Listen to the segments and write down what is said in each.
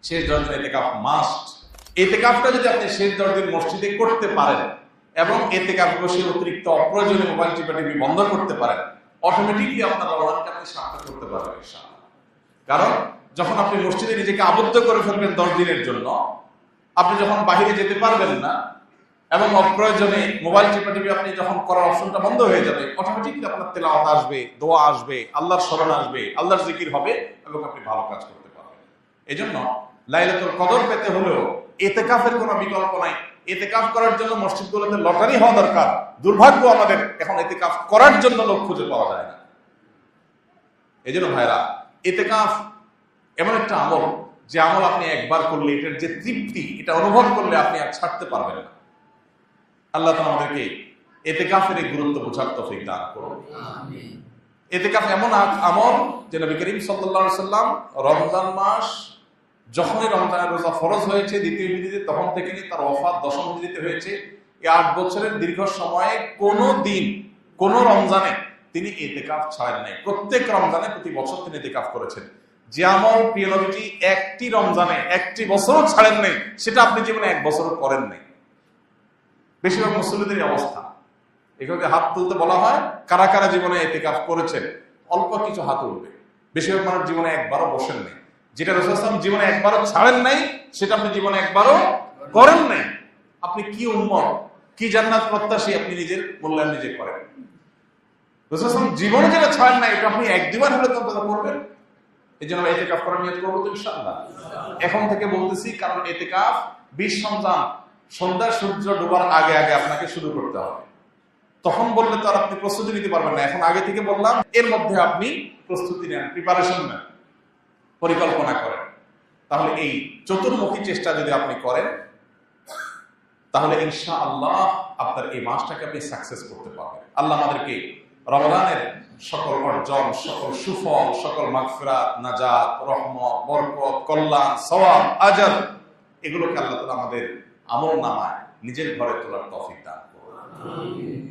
শেষ 10 দিন ইতিকাফ মাস্ট। ইতিকাফটা যদি আপনি শেষ 10 দিন মসজিদে করতে পারেন এবং ইতিকাফ বসে অতিরিক্ত অপ্রয়োজনীয় মোবাইল টিপাটিপি বন্ধ করতে পারেন, অটোমেটিকলি আপনার রমজানকে আপনি সার্থক করতে পারবেন ইনশাআল্লাহ। কারণ যখন আপনি মসজিদে নিজেকে আবদ্ধ করে ফেলবেন 10 দিনের জন্য, আপনি যখন বাহিরে যেতে পারবেন না এবং অপ্রয়োজনে মোবাইল টিপাটিপি আপনি যখন করার অপশনটা বন্ধ হয়ে যাবে, অটোমেটিকলি আপনার তেলাওয়াত আসবে, দোয়া আসবে, আল্লাহর স্মরণ আসবে, আল্লাহর জিকির হবে এবং আপনি ভালো কাজ করতে পারবেন। এজন্য লাইলাতুল কদর পেতে হলেও ইতিকাফের কোনো বিকল্প নাই। ইতিকাফ করার জন্য মসজিদগুলোতে লটারি হওয়া দরকার। দুর্ভাগ্য আমাদের এখন ইতিকাফ করার জন্য লোক খুঁজে পাওয়া যায় না। এজন্য ভাইরা, ইতিকাফ এমন একটা আমল, যে আমল আপনি একবার করলে এটার যে তৃপ্তি, এটা অনুভব করলে আপনি আর ছাড়তে পারবেন না। আল্লাহ তাআলা আমাদেরকে ইতিকাফের এই গুরুত্ব বোঝার তৌফিক দান করুন। আমিন। ইতিকাফ এমন আমল যে নবী করিম সাল্লাল্লাহু আলাইহি সাল্লাম রমজান মাস যখনই রমজানের রোজা ফরজ হয়েছে দ্বিতীয় হিজরিতে, তখন থেকে তার ওফাত দশম হিজরিতে হয়েছে। এই 8 বছরের দীর্ঘ সময়ে কোনো দিন, কোনো রমজানে তিনি ইতিকাফ ছাড়েন নাই। প্রত্যেক রমজানে প্রতি বছর তিনি ইতিকাফ করেছেন। যে আমল প্রিয় নবীজি একটি রমজানে একটি বছরও ছাড়েন নাই, সেটা আপনি জীবনে 1 বছরও করেন নাই। বেশিরভাগ মুসল্লিদের অবস্থা। এখানে হাত তুলতে বলা হয়, কারা কারা জীবনে ইতিকাফ করেছেন, অল্প কিছু হাত উঠবে। বেশিরভাগ মানুষ জীবনে একবারও বসেন নাই। যেটা রাসূল সাল্লাল্লাহু আলাইহি ওয়াসাল্লাম জীবনে একবারও ছাড়েন নাই, সেটা আপনি জীবনে একবারও করেন নাই। আপনি কি উম্মত, কি জান্নাত প্রত্যাশী, আপনি নিজের মূল্যায়ন নিজে করেন। রাসূল সাল্লাল্লাহু আলাইহি ওয়াসাল্লাম জীবনে যেটা ছাড়েন নাই, এটা আপনি 1-2 বার হলে তো করবেন। এই জন্য ইতিকাফ করার নিয়ত করবো তো ইনশাআল্লাহ। এখন থেকে বলতেছি, কারণ ইতিকাফ 20 রমজান সন্ধ্যা সূর্য ডোবার আগে আগে আপনাকে শুরু করতে হবে। তখন বললে তো আর আপনি প্রস্তুতি নিতে পারবেন না। এখন আগে থেকে বললাম, এর মধ্যে আপনি প্রস্তুতি নেন, প্রিপারেশন নেন, পরিকল্পনা করেন। তাহলে এই চতুর্মুখী চেষ্টা যদি আপনি করেন, তাহলে ইনশাআল্লাহ আপনার এই মাসটাকে আপনি সাকসেস করতে পারবেন। আল্লাহ আমাদেরকে রমজানের সকল অর্জন, সকল সুফল, সকল মাগফিরাত, নাজাত, রহমত, বরকত, কল্যাণ, সওয়াব, আজর, এগুলোকে আল্লাহ তাআলা আমাদের আমলনামায় নিজের ঘরে তোলার তৌফিক দান করুন।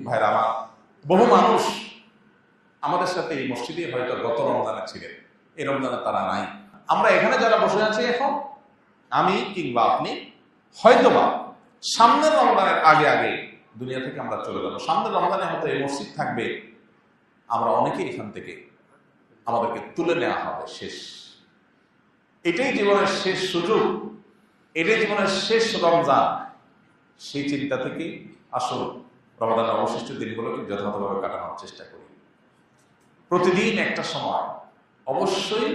ভাইরা আমার, বহু মানুষ আমাদের সাথে এই মসজিদে হয়তো গত রমজানে ছিলেন, এই রমজানে তারা নাই। আমরা এখানে যারা বসে আছি এখন, আমি কিংবা আপনি, হয়তোবা সামনের রমজানের আগে আগে দুনিয়া থেকে আমরা চলে যাবো। সামনের রমজানে হয়তো এই মসজিদ থাকবে, আমরা অনেকেই এখান থেকে আমাদেরকে তুলে নেওয়া হবে। শেষ, এটাই জীবনের শেষ সুযোগ, এটাই জীবনের শেষ রমজান। সেই চিন্তা থেকে আসল রমজানের অবশিষ্ট দিনগুলোকে যথাযথভাবে কাটানোর চেষ্টা করি। প্রতিদিন একটা সময় অবশ্যই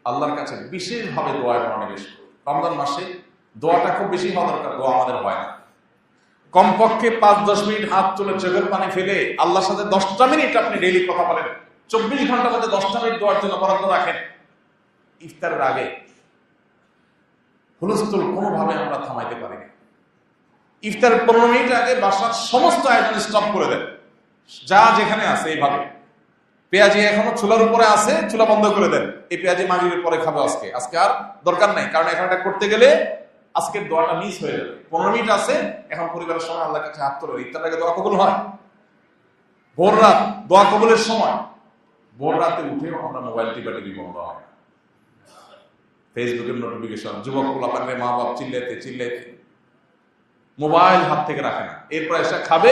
আল্লাহর কাছে বিশেষভাবে দোয়ায় মনোনিবেশ করি। রমজান মাসে দোয়াটা খুব বেশি হওয়া দরকার, দোয়া আমাদের হয় না। কমপক্ষে 5-10 মিনিট হাত তুলে চোখের পানি ফেলে আল্লাহর সাথে 10টা মিনিট আপনি ডেইলি কথা বলেন। 24 ঘন্টার মধ্যে 10টা মিনিট দোয়ার জন্য বরাদ্দ রাখেন। ইফতারের আগে হুলস্থুল কোনোভাবে আমরা থামাইতে পারি না। ইফতারের 15 মিনিট আগে বাসার সমস্ত আয়োজন স্টপ করে দেন, যা যেখানে আছে। এইভাবে পেঁয়াজি এখনো চুলার উপরে আছে, চুলা বন্ধ করে দেন। এই পেঁয়াজি মাগরিবের পরে খাবে আজকে আর দরকার নাই, কারণ এখানটা করতে গেলে আজকের দোয়াটা মিস হয়ে যাবে। 15 মিনিট আছে, এখন পরিবারের সময় আল্লাহর কাছে হাত তোলে। ইফতারের আগে দোয়া কবুল হয়। ভোর রাত দোয়া কবুলের সময়। ভোর রাতে উঠেও আমরা মোবাইল টিপাটিপি বন্ধ হয় না। ফেসবুকের নোটিফিকেশন, যুবক পোলাপানের মা বাপ চিল্লাইতে মোবাইল হাত থেকে রাখে না। এরপর এসে খাবে,